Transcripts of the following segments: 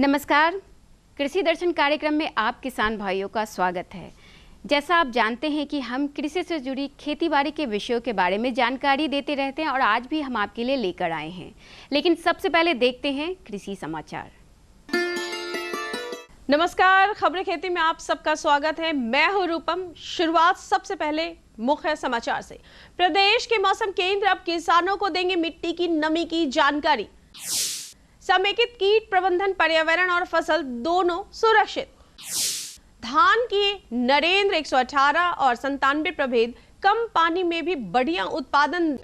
नमस्कार। कृषि दर्शन कार्यक्रम में आप किसान भाइयों का स्वागत है। जैसा आप जानते हैं कि हम कृषि से जुड़ी खेतीबाड़ी के विषयों के बारे में जानकारी देते रहते हैं और आज भी हम आपके लिए लेकर आए हैं। लेकिन सबसे पहले देखते हैं कृषि समाचार। नमस्कार, खबरें खेती में आप सबका स्वागत है। मैं हूं रूपम। शुरुआत सबसे पहले मुख्य समाचार से। प्रदेश के मौसम केंद्र अब किसानों को देंगे मिट्टी की नमी की जानकारी। समेकित कीट प्रबंधन, पर्यावरण और फसल दोनों सुरक्षित। धान की नरेंद्र 118 और 97 प्रभेद कम पानी में भी बढ़िया उत्पादन।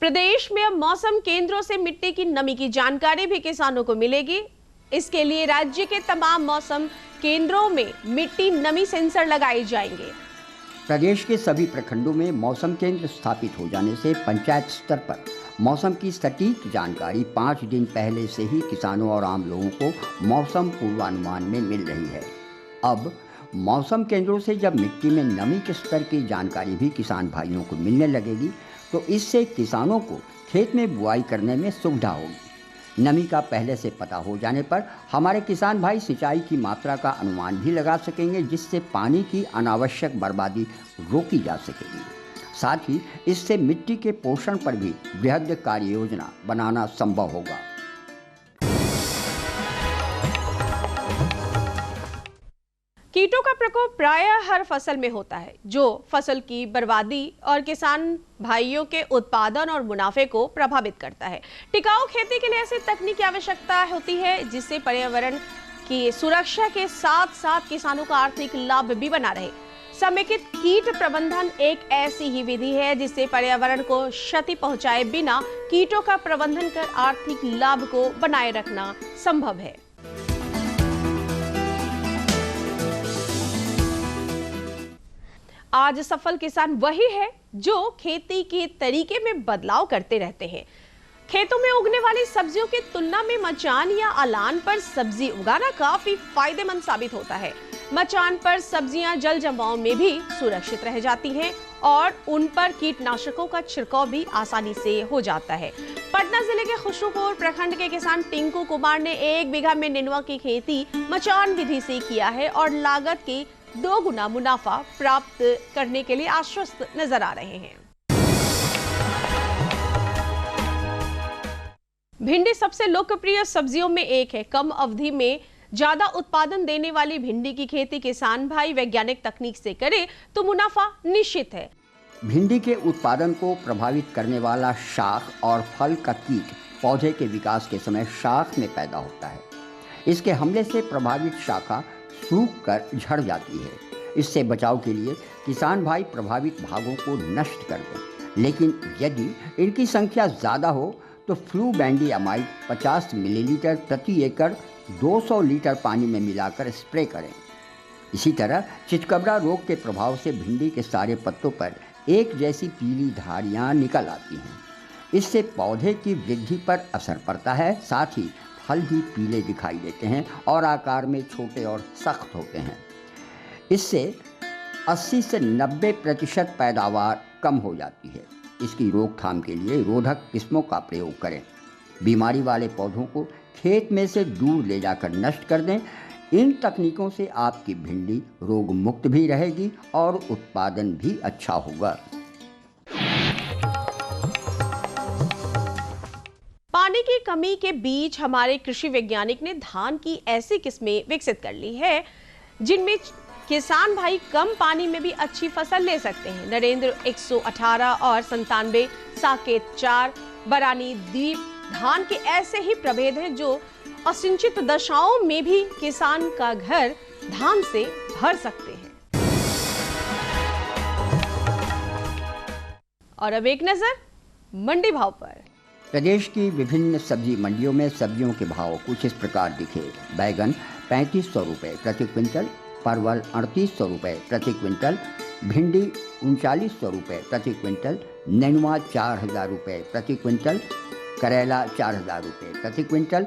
प्रदेश में अब मौसम केंद्रों से मिट्टी की नमी की जानकारी भी किसानों को मिलेगी। इसके लिए राज्य के तमाम मौसम केंद्रों में मिट्टी नमी सेंसर लगाए जाएंगे। प्रदेश के सभी प्रखंडों में मौसम केंद्र स्थापित हो जाने से पंचायत स्तर पर मौसम की सटीक जानकारी 5 दिन पहले से ही किसानों और आम लोगों को मौसम पूर्वानुमान में मिल रही है। अब मौसम केंद्रों से जब मिट्टी में नमी के स्तर की जानकारी भी किसान भाइयों को मिलने लगेगी तो इससे किसानों को खेत में बुआई करने में सुविधा होगी। नमी का पहले से पता हो जाने पर हमारे किसान भाई सिंचाई की मात्रा का अनुमान भी लगा सकेंगे, जिससे पानी की अनावश्यक बर्बादी रोकी जा सकेगी। साथ ही इससे मिट्टी के पोषण पर भी बृहद कार्य योजना बनाना संभव होगा। कीटों का प्रकोप प्रायः हर फसल में होता है, जो फसल की बर्बादी और किसान भाइयों के उत्पादन और मुनाफे को प्रभावित करता है। टिकाऊ खेती के लिए ऐसी तकनीक की आवश्यकता होती है जिससे पर्यावरण की सुरक्षा के साथ साथ किसानों का आर्थिक लाभ भी बना रहे। समेकित कीट प्रबंधन एक ऐसी ही विधि है जिससे पर्यावरण को क्षति पहुंचाए बिना कीटों का प्रबंधन कर आर्थिक लाभ को बनाए रखना संभव है। आज सफल किसान वही है जो खेती के तरीके में बदलाव करते रहते हैं। खेतों में उगने वाली सब्जियों की तुलना में मचान या अलान पर सब्जी उगाना काफी फायदेमंद साबित होता है। मचान पर सब्जियां जल जमाव में भी सुरक्षित रह जाती हैं और उन पर कीटनाशकों का छिड़काव भी आसानी से हो जाता है। पटना जिले के खुशरूपुर प्रखंड के किसान टिंकू कुमार ने 1 बीघा में नेनुआ की खेती मचान विधि से किया है और लागत की 2 गुना मुनाफा प्राप्त करने के लिए आश्वस्त नजर आ रहे हैं। भिंडी सबसे लोकप्रिय सब्जियों में एक है। कम अवधि में ज्यादा उत्पादन देने वाली भिंडी की खेती किसान भाई वैज्ञानिक तकनीक से करे तो मुनाफा निश्चित है। भिंडी के उत्पादन को प्रभावित करने वाला शाख और फल का कीट पौधे के विकास के समय शाख में पैदा होता है। इसके हमले से प्रभावित शाखा सूख कर झड़ जाती है। इससे बचाव के लिए किसान भाई प्रभावित भागों को नष्ट कर दें, लेकिन यदि इनकी संख्या ज़्यादा हो तो फ्लूबेंडियामाइड 50 मिलीलीटर प्रति एकड़ 200 लीटर पानी में मिलाकर स्प्रे करें। इसी तरह चितकबरा रोग के प्रभाव से भिंडी के सारे पत्तों पर एक जैसी पीली धारियाँ निकल आती हैं। इससे पौधे की वृद्धि पर असर पड़ता है, साथ ही फल भी पीले दिखाई देते हैं और आकार में छोटे और सख्त होते हैं। इससे 80 से 90% पैदावार कम हो जाती है। इसकी रोकथाम के लिए रोधक किस्मों का प्रयोग करें। बीमारी वाले पौधों को खेत में से दूर ले जाकर नष्ट कर दें। इन तकनीकों से आपकी भिंडी रोग मुक्त भी रहेगी और उत्पादन भी अच्छा होगा। पानी की कमी के बीच हमारे कृषि वैज्ञानिक ने धान की ऐसी किस्में विकसित कर ली है जिनमें किसान भाई कम पानी में भी अच्छी फसल ले सकते हैं। नरेंद्र 118 और 97 साकेत 4 बरानी द्वीप धान के ऐसे ही प्रभेद हैं जो असिंचित दशाओं में भी किसान का घर धान से भर सकते हैं। और अब एक नजर मंडी भाव पर। प्रदेश की विभिन्न सब्जी मंडियों में सब्जियों के भाव कुछ इस प्रकार दिखे। बैगन 3500 रुपये प्रति क्विंटल, परवल 3800 रुपये प्रति क्विंटल, भिंडी 3900 रुपये प्रति क्विंटल, नेनुआ 4000 रुपये प्रति क्विंटल, करेला 4000 रुपये प्रति क्विंटल।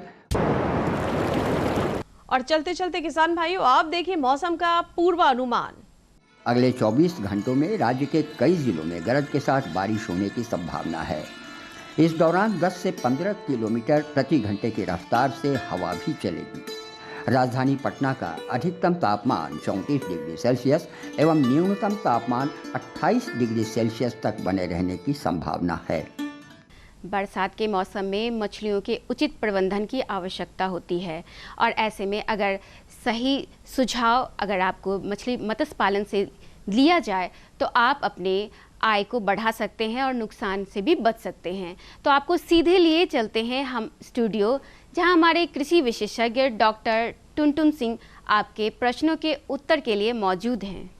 और चलते चलते किसान भाइयों, आप देखिए मौसम का पूर्वानुमान। अगले 24 घंटों में राज्य के कई जिलों में गरज के साथ बारिश होने की संभावना है। इस दौरान 10 से 15 किलोमीटर प्रति घंटे की रफ्तार से हवा भी चलेगी। राजधानी पटना का अधिकतम तापमान 34 डिग्री सेल्सियस एवं न्यूनतम तापमान 28 डिग्री सेल्सियस तक बने रहने की संभावना है। बरसात के मौसम में मछलियों के उचित प्रबंधन की आवश्यकता होती है और ऐसे में अगर सही सुझाव अगर आपको मछली मत्स्य पालन से लिया जाए तो आप अपने आय को बढ़ा सकते हैं और नुकसान से भी बच सकते हैं। तो आपको सीधे लिए चलते हैं हम स्टूडियो, जहां हमारे कृषि विशेषज्ञ डॉक्टर टुनटुन सिंह आपके प्रश्नों के उत्तर के लिए मौजूद हैं।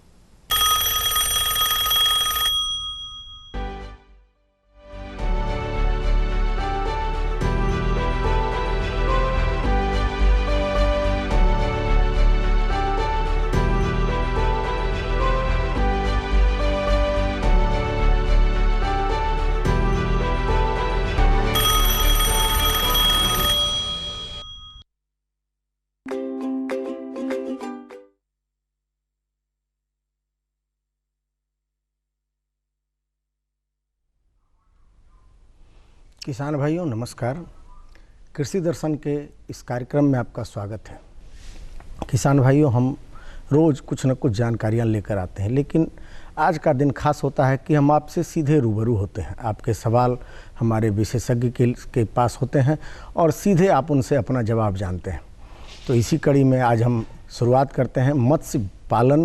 किसान भाइयों नमस्कार। कृषि दर्शन के इस कार्यक्रम में आपका स्वागत है। किसान भाइयों, हम रोज़ कुछ न कुछ जानकारियाँ लेकर आते हैं, लेकिन आज का दिन खास होता है कि हम आपसे सीधे रूबरू होते हैं। आपके सवाल हमारे विशेषज्ञ के पास होते हैं और सीधे आप उनसे अपना जवाब जानते हैं। तो इसी कड़ी में आज हम शुरुआत करते हैं मत्स्य पालन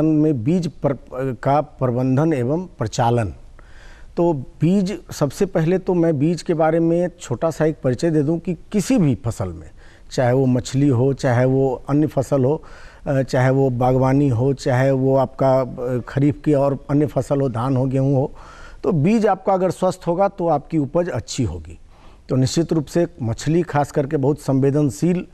में बीज का प्रबंधन एवं प्रचालन। तो बीज, सबसे पहले तो मैं बीज के बारे में छोटा सा एक परिचय दे दूं कि किसी भी फसल में, चाहे वो मछली हो, चाहे वो अन्य फसल हो, चाहे वो बागवानी हो, चाहे वो आपका खरीफ की और अन्य फसल हो, धान हो, गेहूं हो, तो बीज आपका अगर स्वस्थ होगा तो आपकी उपज अच्छी होगी। तो निश्चित रूप से मछली खास करके बहुत संवेदनशील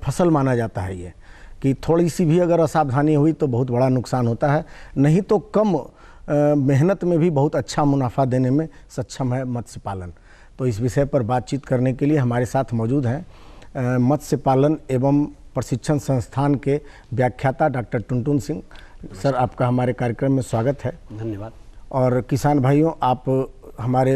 फसल माना जाता है ये, कि थोड़ी सी भी अगर असावधानी हुई तो बहुत बड़ा नुकसान होता है, नहीं तो कम मेहनत में भी बहुत अच्छा मुनाफा देने में सक्षम है मत्स्य पालन। तो इस विषय पर बातचीत करने के लिए हमारे साथ मौजूद हैं मत्स्य पालन एवं प्रशिक्षण संस्थान के व्याख्याता डॉक्टर टुनटुन सिंह। सर, आपका हमारे कार्यक्रम में स्वागत है। धन्यवाद। और किसान भाइयों, आप हमारे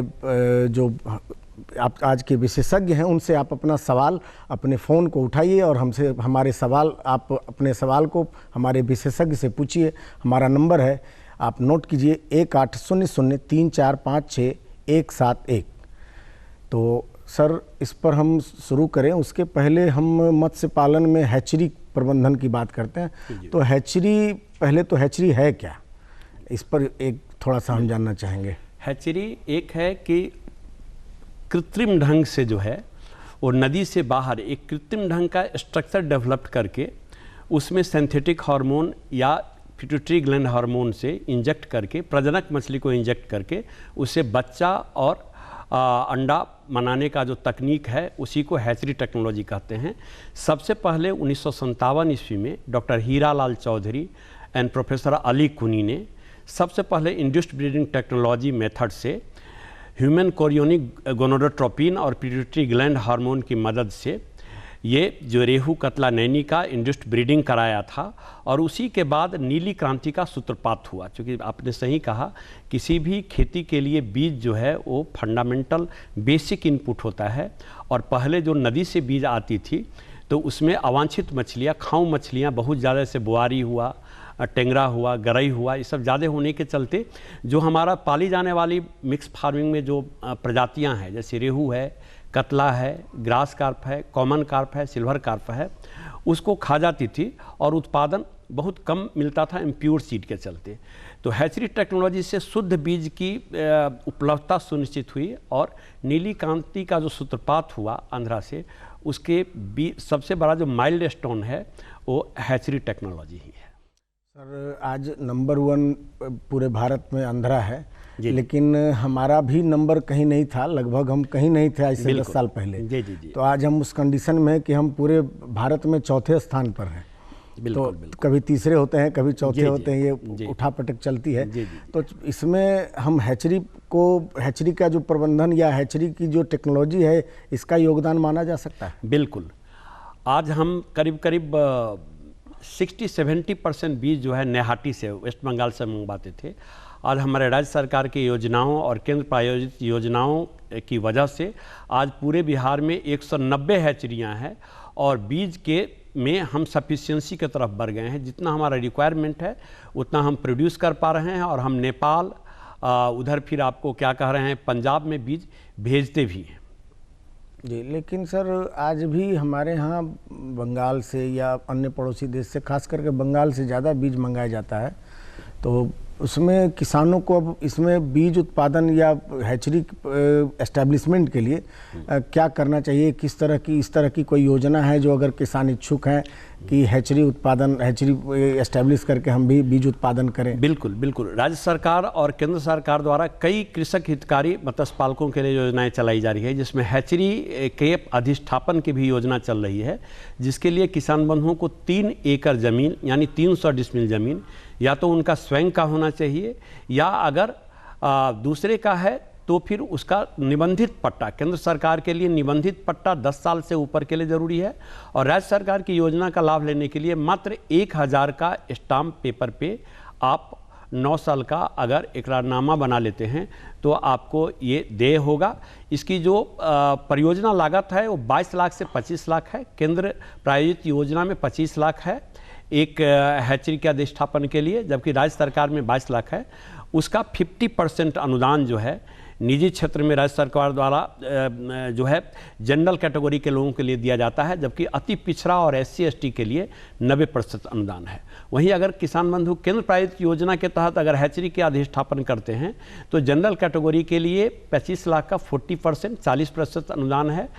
आप आज के विशेषज्ञ हैं, उनसे आप अपना सवाल अपने फ़ोन को उठाइए और हमसे हमारे सवाल, आप अपने सवाल को हमारे विशेषज्ञ से पूछिए। हमारा नंबर है, आप नोट कीजिए, 1800-3456-171। तो सर, इस पर हम शुरू करें उसके पहले हम मत्स्य पालन में हैचरी प्रबंधन की बात करते हैं। तो हैचरी, पहले तो हैचरी है क्या, इस पर एक थोड़ा सा हम जानना चाहेंगे। हैचरी एक है कि कृत्रिम ढंग से जो है वो नदी से बाहर एक कृत्रिम ढंग का स्ट्रक्चर डेवलप करके उसमें सिंथेटिक हार्मोन या पिट्यूटरी ग्लैंड हार्मोन से इंजेक्ट करके, प्रजनक मछली को इंजेक्ट करके उससे बच्चा और अंडा बनाने का जो तकनीक है उसी को हैचरी टेक्नोलॉजी कहते हैं। सबसे पहले 1957 ईस्वी में doctor Hiralal Chaudhary and professor Ali Kuni ने सबसे पहले इंड्यूस्ड ब्रीडिंग टेक्नोलॉजी मेथड से ह्यूमन कोरियोनिक गोनोडोट्रोपिन और पिट्यूटरी ग्लैंड हार्मोन की मदद से ये जो रेहू कतला नैनी का इंड्यूस्ड ब्रीडिंग कराया था और उसी के बाद नीली क्रांति का सूत्रपात हुआ। क्योंकि आपने सही कहा, किसी भी खेती के लिए बीज जो है वो फंडामेंटल बेसिक इनपुट होता है और पहले जो नदी से बीज आती थी तो उसमें अवांछित मछलियाँ, खाऊ मछलियाँ बहुत ज़्यादा, से बुआरी हुआ, टेंगरा हुआ, गरई हुआ, ये सब ज़्यादा होने के चलते जो हमारा पाली जाने वाली मिक्स फार्मिंग में जो प्रजातियां हैं, जैसे रेहू है, कतला है, ग्रास कार्प है, कॉमन कार्प है, सिल्वर कार्प है, उसको खा जाती थी और उत्पादन बहुत कम मिलता था इम्प्योर सीड के चलते। तो हैचरी टेक्नोलॉजी से शुद्ध बीज की उपलब्धता सुनिश्चित हुई और नीली क्रांति का जो सूत्रपात हुआ आंध्रा से, उसके सबसे बड़ा जो माइल्ड स्टोन है वो हैचरी टेक्नोलॉजी ही है। सर, आज नंबर 1 पूरे भारत में आंध्रा है, लेकिन हमारा भी नंबर कहीं नहीं था, लगभग हम कहीं नहीं थे आज से 10 साल पहले। जी। तो आज हम उस कंडीशन में कि हम पूरे भारत में चौथे स्थान पर हैं। बिल्कुल। कभी तीसरे होते हैं, कभी चौथे होते हैं, ये उठापटक चलती है। तो इसमें हम हैचरी का जो प्रबंधन या हैचरी की जो टेक्नोलॉजी है, इसका योगदान माना जा सकता है। बिल्कुल। आज हम करीब 60-70% बीज जो है नेहाटी से, वेस्ट बंगाल से मंगवाते थे। आज हमारे राज्य सरकार की योजनाओं और केंद्र प्रायोजित योजनाओं की वजह से आज पूरे बिहार में 190 हैचरियाँ हैं और बीज के में हम सफिशिएंसी की तरफ बढ़ गए हैं। जितना हमारा रिक्वायरमेंट है उतना हम प्रोड्यूस कर पा रहे हैं और हम नेपाल उधर फिर आपको क्या कह रहे हैं पंजाब में बीज भेजते भी हैं। जी, लेकिन सर आज भी हमारे यहाँ बंगाल से या अन्य पड़ोसी देश से, खास करके बंगाल से ज़्यादा बीज मंगाया जाता है। तो उसमें किसानों को अब इसमें बीज उत्पादन या हैचरी एस्टैब्लिशमेंट के लिए क्या करना चाहिए? किस तरह की इस तरह की कोई योजना है जो अगर किसान इच्छुक हैं कि हैचरी एस्टैब्लिश करके हम भी बीज उत्पादन करें? बिल्कुल बिल्कुल, राज्य सरकार और केंद्र सरकार द्वारा कई कृषक हितकारी मत्स्य पालकों के लिए योजनाएं चलाई जा रही है, जिसमें हैचरी के अधिष्ठापन की भी योजना चल रही है, जिसके लिए किसान बंधुओं को 3 एकड़ ज़मीन यानी 300 डिसमिल ज़मीन या तो उनका स्वयं का होना चाहिए या अगर दूसरे का है तो फिर उसका निबंधित पट्टा, केंद्र सरकार के लिए निबंधित पट्टा 10 साल से ऊपर के लिए ज़रूरी है और राज्य सरकार की योजना का लाभ लेने के लिए मात्र 1000 का स्टाम्प पेपर पे आप 9 साल का अगर इकरारनामा बना लेते हैं तो आपको ये देय होगा। इसकी जो परियोजना लागत है वो 22 लाख से 25 लाख है। केंद्र प्रायोजित योजना में 25 लाख है एक हैचरी के अधिष्ठापन के लिए, जबकि राज्य सरकार में 22 लाख है। उसका 50% अनुदान जो है निजी क्षेत्र में राज्य सरकार द्वारा जो है जनरल कैटेगरी के लोगों के लिए दिया जाता है, जबकि अति पिछड़ा और SC ST के लिए 90% अनुदान है। वहीं अगर किसान बंधु केंद्र प्रायोजित योजना के तहत अगर हैचरी के अधिष्ठापन करते हैं तो जनरल कैटेगरी के लिए 25 लाख का 40% 40% अनुदान है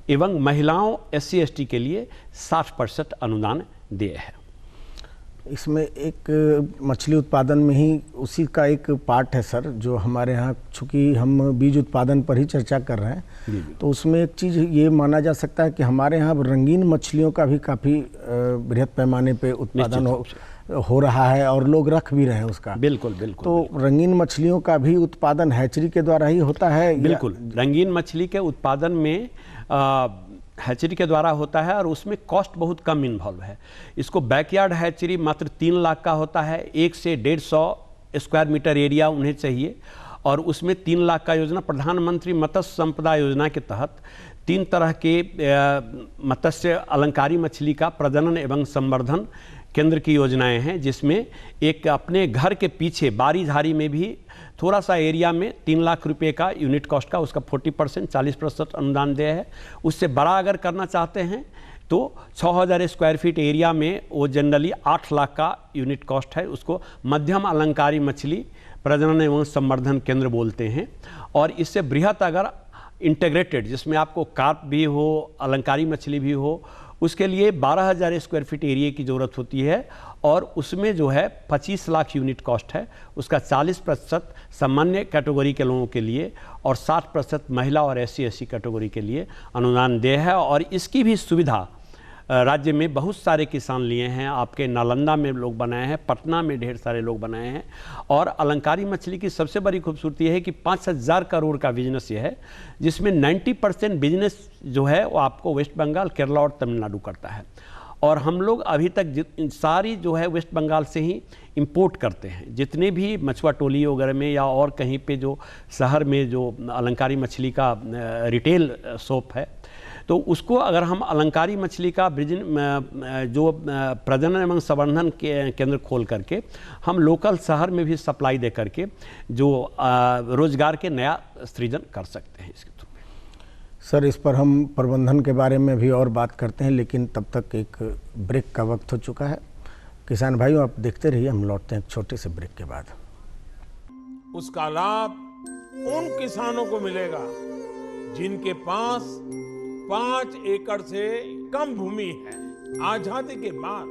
एवं महिलाओं SC ST के लिए 60% अनुदान देय है। इसमें एक मछली उत्पादन में ही उसी का एक पार्ट है सर, जो हमारे यहाँ, चूँकि हम बीज उत्पादन पर ही चर्चा कर रहे हैं, तो उसमें एक चीज़ ये माना जा सकता है कि हमारे यहाँ रंगीन मछलियों का भी काफ़ी बृहद पैमाने पे उत्पादन हो रहा है और लोग रख भी रहे हैं उसका। बिल्कुल बिल्कुल। तो रंगीन मछलियों का भी उत्पादन हैचरी के द्वारा ही होता है? बिल्कुल, रंगीन मछली के उत्पादन में हैचरी के द्वारा होता है और उसमें कॉस्ट बहुत कम इन्वॉल्व है। इसको बैकयार्ड हैचरी मात्र 3 लाख का होता है, 1 से 150 स्क्वायर मीटर एरिया उन्हें चाहिए और उसमें 3 लाख का योजना प्रधानमंत्री मत्स्य संपदा योजना के तहत 3 तरह के मत्स्य अलंकारी मछली का प्रजनन एवं संवर्धन केंद्र की योजनाएं हैं, जिसमें एक अपने घर के पीछे बारी झारी में भी थोड़ा सा एरिया में 3 लाख रुपए का यूनिट कॉस्ट का उसका 40% 40% अनुदान दिया है। उससे बड़ा अगर करना चाहते हैं तो 6000 स्क्वायर फीट एरिया में वो जनरली 8 लाख का यूनिट कॉस्ट है, उसको मध्यम अलंकारी मछली प्रजनन एवं संवर्धन केंद्र बोलते हैं। और इससे बृहत अगर इंटीग्रेटेड, जिसमें आपको कार्प भी हो, अलंकारी मछली भी हो, उसके लिए 12000 स्क्वायर फीट एरिया की ज़रूरत होती है और उसमें जो है 25 लाख यूनिट कॉस्ट है। उसका 40% सामान्य कैटेगरी के लोगों के लिए और 60% महिला और SC ST कैटेगरी के लिए अनुदान देय है। और इसकी भी सुविधा राज्य में बहुत सारे किसान लिए हैं। आपके नालंदा में लोग बनाए हैं, पटना में ढेर सारे लोग बनाए हैं। और अलंकारी मछली की सबसे बड़ी खूबसूरती है कि 5000 करोड़ का बिजनेस ये है, जिसमें 90% बिजनेस जो है वो आपको वेस्ट बंगाल, केरला और तमिलनाडु करता है। और हम लोग अभी तक सारी जो है वेस्ट बंगाल से ही इंपोर्ट करते हैं। जितने भी मछुआ टोली वगैरह में या और कहीं पे जो शहर में जो अलंकारी मछली का रिटेल शॉप है, तो उसको अगर हम अलंकारी मछली का जो प्रजनन एवं संवर्धन केंद्र खोल करके हम लोकल शहर में भी सप्लाई दे करके जो रोजगार के नया सृजन कर सकते हैं इसके थ्रू। सर, इस पर हम प्रबंधन के बारे में भी और बात करते हैं, लेकिन तब तक एक ब्रेक का वक्त हो चुका है। किसान भाइयों, आप देखते रहिए, हम लौटते हैं एक छोटे से ब्रेक के बाद। उसका लाभ उन किसानों को मिलेगा जिनके पास 5 एकड़ से कम भूमि है। आजादी के बाद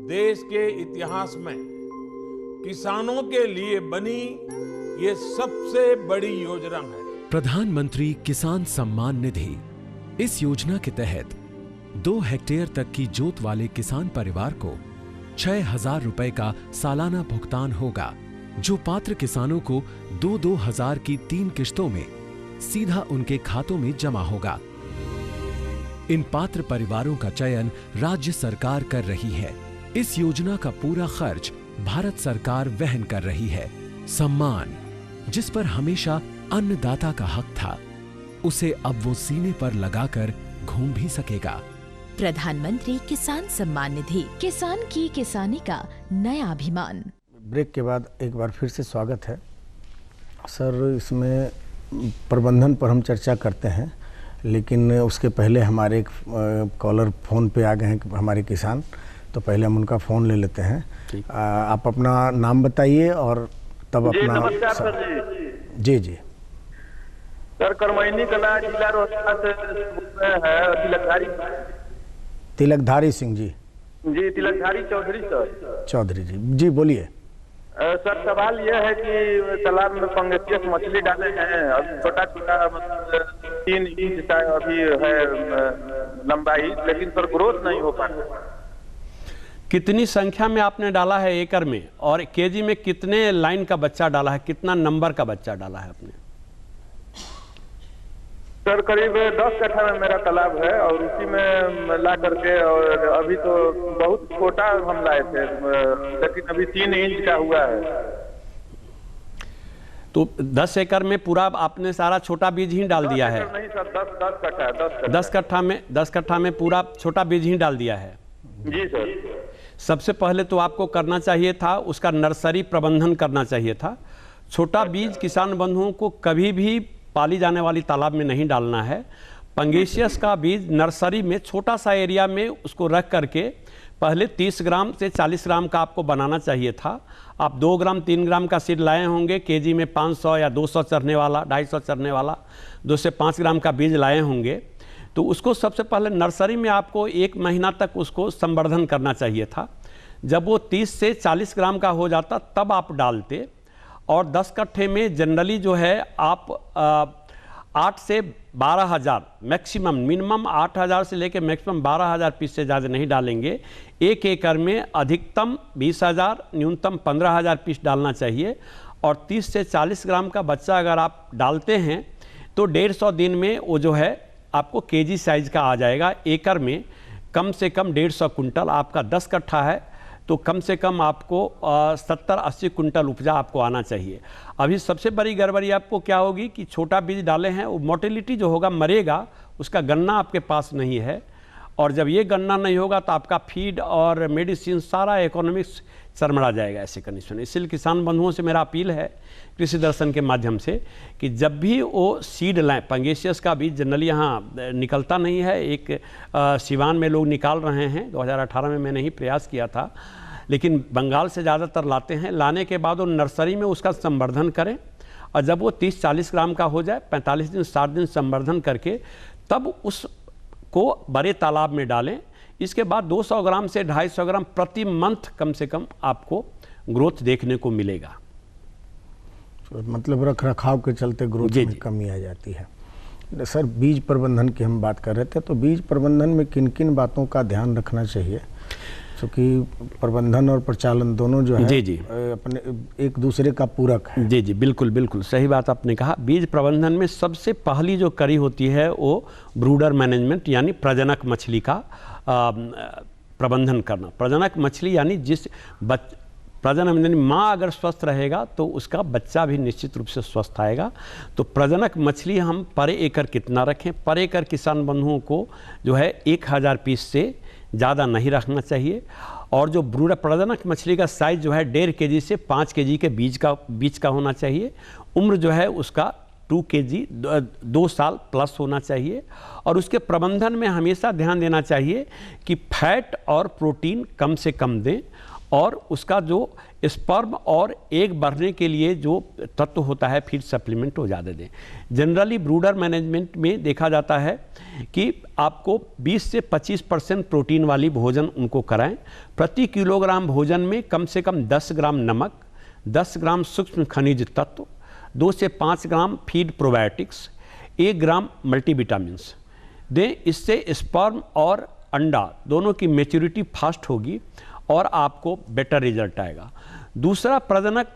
देश के इतिहास में किसानों के लिए बनी ये सबसे बड़ी योजना है। प्रधानमंत्री किसान सम्मान निधि। इस योजना के तहत 2 हेक्टेयर तक की जोत वाले किसान परिवार को 6000 रुपए का सालाना भुगतान होगा, जो पात्र किसानों को 2-2 हजार की 3 किश्तों में सीधा उनके खातों में जमा होगा। इन पात्र परिवारों का चयन राज्य सरकार कर रही है। इस योजना का पूरा खर्च भारत सरकार वहन कर रही है। सम्मान जिस पर हमेशा अन्नदाता का हक था, उसे अब वो सीने पर लगाकर घूम भी सकेगा। प्रधानमंत्री किसान सम्मान निधि, किसान की किसानी का नया अभिमान। ब्रेक के बाद एक बार फिर से स्वागत है सर। इसमें प्रबंधन पर हम चर्चा करते हैं, लेकिन उसके पहले हमारे एक कॉलर फ़ोन पे आ गए हैं, हमारे किसान, तो पहले हम उनका फ़ोन ले लेते हैं। आप अपना नाम बताइए और तब अपना। नमस्कार सर जी जी सर, करमैनी कला जिला रोहतास है। तिलकधारी सिंह जी। जी, तिलकधारी चौधरी सर। चौधरी जी बोलिए। सर, सवाल यह है कि तालाब में फंगसियस मछली डाले हैं, अभी छोटा छोटा मतलब 3 इंच का अभी है लंबाई, लेकिन सर ग्रोथ नहीं हो पाता। कितनी संख्या में आपने डाला है एकड़ में, और केजी में कितने लाइन का बच्चा डाला है, कितना नंबर का बच्चा डाला है आपने? सर करीब 10 कट्ठा में मेरा तालाब है और उसी में ला करके, और अभी तो बहुत छोटा हम लाए थे, लेकिन अभी 3 इंच का हुआ है। तो 10 एकड़ में पूरा आपने सारा छोटा बीज ही डाल दिया है? नहीं सर, 10 कट्ठा। 10 कट्ठा में पूरा छोटा बीज ही डाल दिया है? जी सर। सबसे पहले तो आपको करना चाहिए था, उसका नर्सरी प्रबंधन करना चाहिए था। छोटा बीज किसान बंधुओं को कभी भी पाली जाने वाली तालाब में नहीं डालना है। पंगेशियस का बीज नर्सरी में छोटा सा एरिया में उसको रख करके पहले 30 ग्राम से 40 ग्राम का आपको बनाना चाहिए था। आप 2 ग्राम 3 ग्राम का सीड लाए होंगे, केजी में 500 या 200 चढ़ने वाला, 250 चढ़ने वाला 2 से 5 ग्राम का बीज लाए होंगे। तो उसको सबसे पहले नर्सरी में आपको 1 महीना तक उसको संवर्धन करना चाहिए था। जब वो 30 से 40 ग्राम का हो जाता तब आप डालते। और 10 कट्ठे में जनरली जो है आप 8 से 12,000 मैक्सिमम, मिनिमम 8,000 से लेकर मैक्सिमम 12,000 पीस से ज़्यादा नहीं डालेंगे। 1 एकड़ में अधिकतम 20,000, न्यूनतम 15,000 पीस डालना चाहिए। और 30 से 40 ग्राम का बच्चा अगर आप डालते हैं तो 150 दिन में वो जो है आपको केजी साइज का आ जाएगा। एकड़ में कम से कम 150 कुंटल, आपका 10 कट्ठा है तो कम से कम आपको 70-80 कुंटल उपजा आपको आना चाहिए। अभी सबसे बड़ी गड़बड़ी आपको क्या होगी कि छोटा बीज डाले हैं, वो मोटिलिटी जो होगा मरेगा, उसका गन्ना आपके पास नहीं है। और जब ये गन्ना नहीं होगा तो आपका फीड और मेडिसिन सारा इकोनॉमिक्स चरमरा जाएगा ऐसे कंडीशन। इसलिए किसान बंधुओं से मेरा अपील है कृषि दर्शन के माध्यम से कि जब भी वो सीड लाएं, पंगेशियस का बीज जनरली यहाँ निकलता नहीं है। एक सिवान में लोग निकाल रहे हैं, 2018 में मैंने ही प्रयास किया था, लेकिन बंगाल से ज़्यादातर लाते हैं। लाने के बाद वो नर्सरी में उसका संवर्धन करें, और जब वो 30-40 ग्राम का हो जाए 45 दिन 60 दिन संवर्धन करके तब उसको बड़े तालाब में डालें। इसके बाद 200 ग्राम से 250 ग्राम प्रति मंथ कम से कम आपको ग्रोथ देखने को मिलेगा। मतलब रख रखाव के चलते ग्रोथ में कमी आ जाती है। सर, बीज प्रबंधन की हम बात कर रहे थे, तो बीज प्रबंधन में किन किन बातों का ध्यान रखना चाहिए? क्योंकि प्रबंधन और प्रचालन दोनों जो है जी अपने एक दूसरे का पूरक है। जी बिल्कुल सही बात आपने कहा। बीज प्रबंधन में सबसे पहली जो कड़ी होती है वो ब्रूडर मैनेजमेंट यानी प्रजनक मछली का प्रबंधन करना। प्रजनक मछली यानी जिस प्रजनन यानी माँ अगर स्वस्थ रहेगा तो उसका बच्चा भी निश्चित रूप से स्वस्थ आएगा। तो प्रजनक मछली हम पर एकड़ कितना रखें? पर एकड़ किसान बंधुओं को जो है 1000 पीस से ज़्यादा नहीं रखना चाहिए। और जो ब्रूडर प्रजनक मछली का साइज़ जो है 1.5 केजी से 5 केजी के बीच का होना चाहिए। उम्र जो है उसका 2 केजी 2 साल प्लस होना चाहिए। और उसके प्रबंधन में हमेशा ध्यान देना चाहिए कि फैट और प्रोटीन कम से कम दें, और उसका जो स्पर्म और एग बढ़ने के लिए जो तत्व होता है फीड सप्लीमेंट वो ज़्यादा दें। जनरली ब्रूडर मैनेजमेंट में देखा जाता है कि आपको 20 से 25% प्रोटीन वाली भोजन उनको कराएं। प्रति किलोग्राम भोजन में कम से कम 10 ग्राम नमक, 10 ग्राम सूक्ष्म खनिज तत्व, 2 से 5 ग्राम फीड प्रोबायोटिक्स, 1 ग्राम मल्टीविटामिन्स दें। इससे स्पर्म और अंडा दोनों की मैच्योरिटी फास्ट होगी और आपको बेटर रिजल्ट आएगा। दूसरा, प्रजनक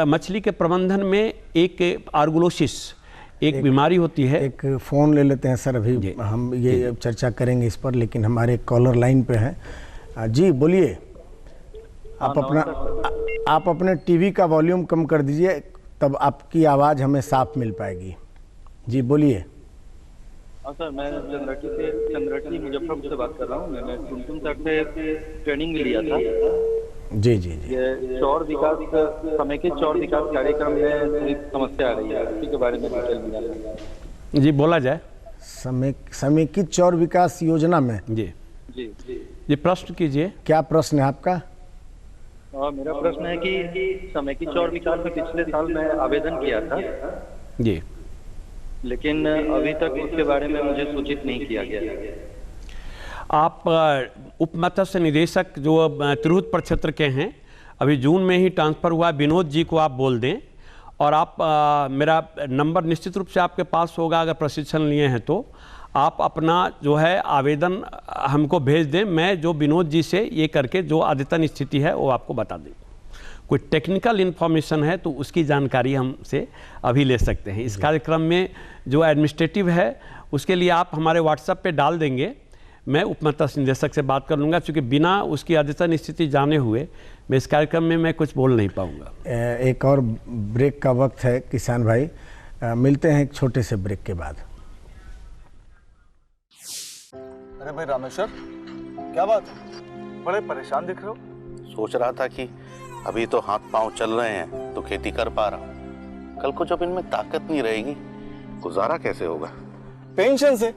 मछली के प्रबंधन में एक आर्गुलोसिस एक बीमारी होती है। एक फ़ोन ले लेते हैं सर, अभी हम ये चर्चा करेंगे इस पर, लेकिन हमारे कॉलर लाइन पे हैं। जी बोलिए, आप आप अपने टीवी का वॉल्यूम कम कर दीजिए, तब आपकी आवाज़ हमें साफ मिल पाएगी। जी बोलिए। हाँ सर, मैं चंद्रटी मुजफ्फरपुर से बात कर रहा हूँ। मैंने टुनटुन सर से ट्रेनिंग भी लिया था। जी जी जी। ये चौर विकास, समेकित चौर विकास कार्यक्रम में थोड़ी समस्या आ रही है, उसी के बारे में डिटेल में जानना है। जी बोला जाए। समेकित चौर विकास योजना में जी जी जी प्रश्न कीजिए। क्या प्रश्न है आपका? और मेरा प्रश्न है कि समेकित चौर विकास में पिछले साल मैं आवेदन किया था जी, लेकिन अभी तक उसके बारे में मुझे सूचित नहीं किया गया। आप उप मत्स्य निदेशक जो तिरहुत प्रक्षेत्र के हैं, अभी जून में ही ट्रांसफ़र हुआ, विनोद जी को आप बोल दें और आप मेरा नंबर निश्चित रूप से आपके पास होगा। अगर प्रशिक्षण लिए हैं तो आप अपना जो है आवेदन हमको भेज दें। मैं जो विनोद जी से ये करके जो अद्यतन स्थिति है वो आपको बता दें। कोई टेक्निकल इन्फॉर्मेशन है तो उसकी जानकारी हमसे अभी ले सकते हैं। इस कार्यक्रम में जो एडमिनिस्ट्रेटिव है उसके लिए आप हमारे व्हाट्सएप पे डाल देंगे, मैं उप मत्स्य निदेशक से बात कर लूँगा, क्योंकि बिना उसकी अद्यतन स्थिति जाने हुए मैं इस कार्यक्रम में मैं कुछ बोल नहीं पाऊँगा। एक और ब्रेक का वक्त है किसान भाई, मिलते हैं एक छोटे से ब्रेक के बाद। अरे भाई रामेश्वर, क्या बात है, बड़े परेशान दिख रहे हो? सोच रहा था कि अभी तो हाथ पांव चल रहे हैं तो खेती कर पा रहा हूँ, कल को जब इनमें ताकत नहीं रहेगी गुजारा कैसे होगा? पेंशन से।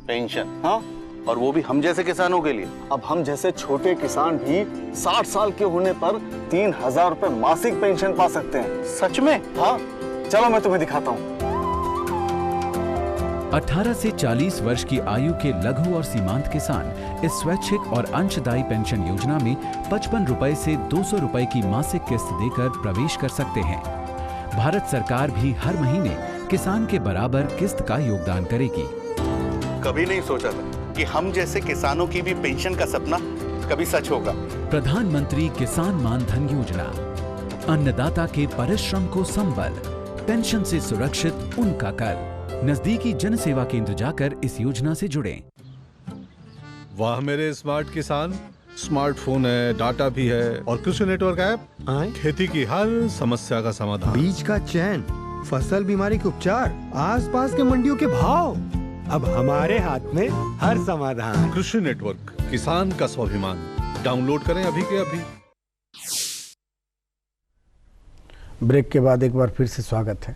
पेंशन? हाँ, और वो भी हम जैसे किसानों के लिए। अब हम जैसे छोटे किसान भी 60 साल के होने पर 3000 रुपए मासिक पेंशन पा सकते हैं। सच में? हाँ, चलो मैं तुम्हें दिखाता हूँ। 18 से 40 वर्ष की आयु के लघु और सीमांत किसान इस स्वैच्छिक और अंशदायी पेंशन योजना में 55 रुपए से 200 रुपए की मासिक किस्त देकर प्रवेश कर सकते हैं। भारत सरकार भी हर महीने किसान के बराबर किस्त का योगदान करेगी। कभी नहीं सोचा था कि हम जैसे किसानों की भी पेंशन का सपना कभी सच होगा। प्रधानमंत्री किसान मान धन योजना, अन्नदाता के परिश्रम को संबल, पेंशन से सुरक्षित उनका कर। नजदीकी जन सेवा केंद्र जाकर इस योजना से जुड़ें। वाह मेरे स्मार्ट किसान, स्मार्टफोन है, डाटा भी है और कृषि नेटवर्क ऐप खेती की हर समस्या का समाधान। बीज का चयन, फसल बीमारी के उपचार, आसपास के मंडियों के भाव, अब हमारे हाथ में हर समाधान। कृषि नेटवर्क, किसान का स्वाभिमान। डाउनलोड करें अभी के अभी। ब्रेक के बाद एक बार फिर से स्वागत है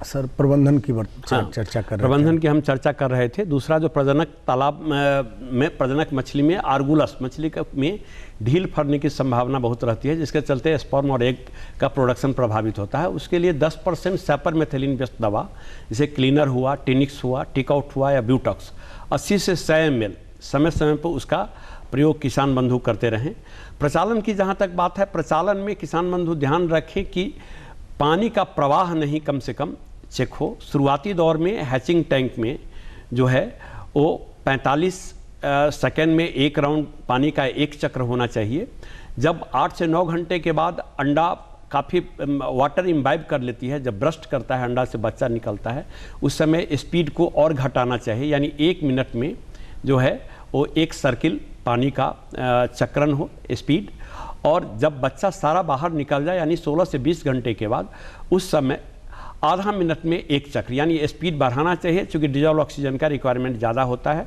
सर। प्रबंधन की चर्चा कर रहे थे। प्रबंधन की हम चर्चा कर रहे थे। दूसरा जो प्रजनक तालाब में प्रजनक मछली में आर्गुलस मछली में ढील फरने की संभावना बहुत रहती है, जिसके चलते स्पर्म और एग का प्रोडक्शन प्रभावित होता है। उसके लिए 10% सैपर मेथिलीन व्यस्त दवा, जैसे क्लीनर हुआ, टिनिक्स हुआ, टिकआउट हुआ या ब्यूटॉक्स 80 से 100 ml समय समय पर उसका प्रयोग किसान बंधु करते रहें। प्रचालन की जहाँ तक बात है, प्रचालन में किसान बंधु ध्यान रखें कि पानी का प्रवाह नहीं कम से कम चेक हो। शुरुआती दौर में हैचिंग टैंक में जो है वो 45 सेकेंड में एक राउंड पानी का एक चक्र होना चाहिए। जब 8 से 9 घंटे के बाद अंडा काफ़ी वाटर इम्बाइब कर लेती है, जब ब्रस्ट करता है अंडा से बच्चा निकलता है, उस समय स्पीड को और घटाना चाहिए, यानी 1 मिनट में जो है वो 1 सर्किल पानी का चक्रण हो स्पीड। और जब बच्चा सारा बाहर निकल जाए यानी 16 से 20 घंटे के बाद उस समय आधा मिनट में 1 चक्र, यानी स्पीड बढ़ाना चाहिए, क्योंकि डिजॉल्व ऑक्सीजन का रिक्वायरमेंट ज़्यादा होता है।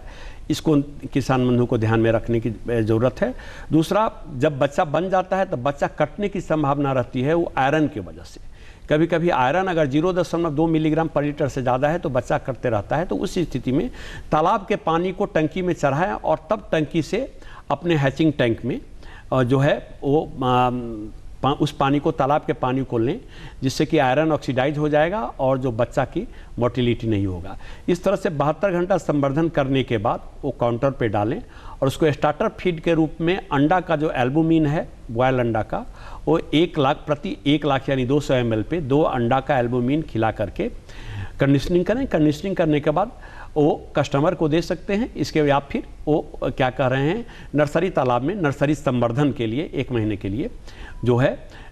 इसको किसान बंधु को ध्यान में रखने की ज़रूरत है। दूसरा, जब बच्चा बन जाता है तो बच्चा कटने की संभावना रहती है, वो आयरन की वजह से। कभी कभी आयरन अगर 0.2 मिलीग्राम पर लीटर से ज़्यादा है तो बच्चा कटते रहता है। तो उस स्थिति में तालाब के पानी को टंकी में चढ़ाएं और तब टंकी से अपने हैचिंग टैंक में जो है वो उस पानी को, तालाब के पानी को लें, जिससे कि आयरन ऑक्सीडाइज हो जाएगा और जो बच्चा की मोटिलिटी नहीं होगा। इस तरह से 72 घंटा संवर्धन करने के बाद वो काउंटर पे डालें और उसको स्टार्टर फीड के रूप में अंडा का जो एल्बुमिन है, बॉयल अंडा का, वो 1 लाख प्रति 1 लाख यानी 200 ml पे 2 अंडा का एल्बुमिन खिला करके कंडीशनिंग करें। कंडीशनिंग करने के बाद वो कस्टमर को दे सकते हैं। इसके या फिर वो क्या कह रहे हैं, नर्सरी तालाब में नर्सरी संवर्धन के लिए 1 महीने के लिए जो है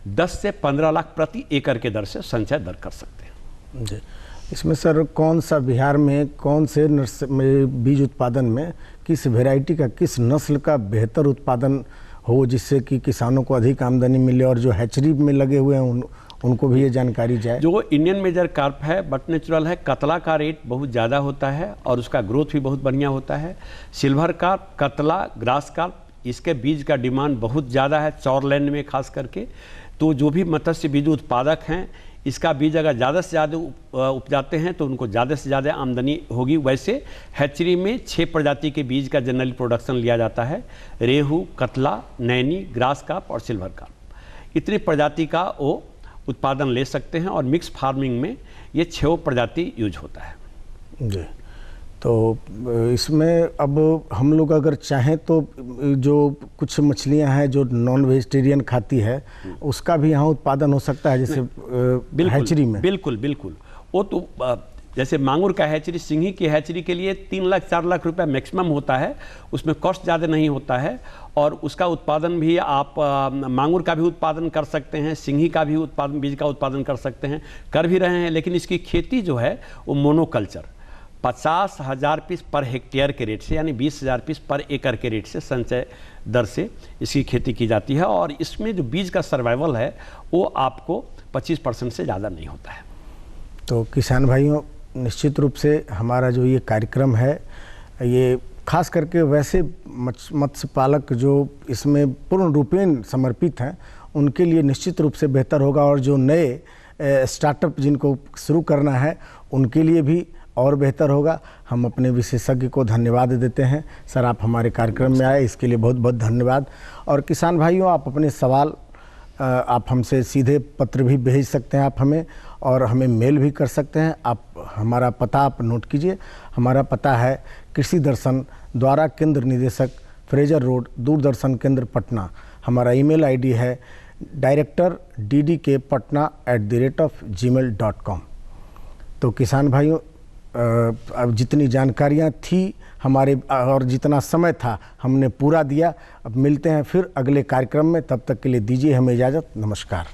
10 से 15 लाख प्रति एकड़ के दर से संचय दर कर सकते हैं। जी, इसमें सर कौन सा बिहार में कौन से बीज उत्पादन में किस वैरायटी का, किस नस्ल का बेहतर उत्पादन हो, जिससे कि किसानों को अधिक आमदनी मिले, और जो हैचरी में लगे हुए हैं उनको भी ये जानकारी जाए। जो इंडियन मेजर कार्प है बट नेचुरल है, कतला का रेट बहुत ज़्यादा होता है और उसका ग्रोथ भी बहुत बढ़िया होता है। सिल्वर कार्प, कतला, ग्रास कार्प, इसके बीज का डिमांड बहुत ज़्यादा है चौरलैंड में खास करके। तो जो भी मत्स्य बीज उत्पादक हैं, इसका बीज अगर ज़्यादा से ज़्यादा उपजाते हैं तो उनको ज़्यादा से ज़्यादा आमदनी होगी। वैसे हैचरी में 6 प्रजाति के बीज का जनरली प्रोडक्शन लिया जाता है, रेहू, कतला, नैनी, ग्रास कार्प और सिल्वर कार्प। इतनी प्रजाति का वो उत्पादन ले सकते हैं और मिक्स फार्मिंग में ये 6 प्रजाति यूज होता है जी। तो इसमें अब हम लोग अगर चाहें तो जो कुछ मछलियां हैं जो नॉन वेजिटेरियन खाती है, उसका भी यहाँ उत्पादन हो सकता है, जैसे हैचरी में। बिल्कुल बिल्कुल। वो तो जैसे मांगुर का हैचरी, सिंघी की हैचरी के लिए 3 लाख 4 लाख रुपए मैक्सिमम होता है, उसमें कॉस्ट ज़्यादा नहीं होता है और उसका उत्पादन भी आप मांगुर का भी उत्पादन कर सकते हैं, सिंघी का भी उत्पादन, बीज का उत्पादन कर सकते हैं, कर भी रहे हैं। लेकिन इसकी खेती जो है वो मोनोकल्चर 50,000 पीस पर हेक्टेयर के रेट से, यानी 20,000 पीस पर एकड़ के रेट से संचय दर से इसकी खेती की जाती है और इसमें जो बीज का सर्वाइवल है वो आपको 25% से ज़्यादा नहीं होता है। तो किसान भाइयों, निश्चित रूप से हमारा जो ये कार्यक्रम है, ये खास करके वैसे मत्स्य पालक जो इसमें पूर्ण रूपेण समर्पित हैं उनके लिए निश्चित रूप से बेहतर होगा, और जो नए स्टार्टअप जिनको शुरू करना है उनके लिए भी और बेहतर होगा। हम अपने विशेषज्ञ को धन्यवाद देते हैं। सर, आप हमारे कार्यक्रम में आए, इसके लिए बहुत बहुत धन्यवाद। और किसान भाइयों, आप अपने सवाल आप हमसे सीधे पत्र भी भेज सकते हैं आप हमें, और हमें मेल भी कर सकते हैं। आप हमारा पता आप नोट कीजिए। हमारा पता है कृषि दर्शन, द्वारा केंद्र निदेशक, फ्रेजर रोड, दूरदर्शन केंद्र, पटना। हमारा ईमेल आईडी है director@gmail.com। तो किसान भाइयों, अब जितनी जानकारियाँ थी हमारे और जितना समय था हमने पूरा दिया। अब मिलते हैं फिर अगले कार्यक्रम में, तब तक के लिए दीजिए हमें इजाज़त। नमस्कार।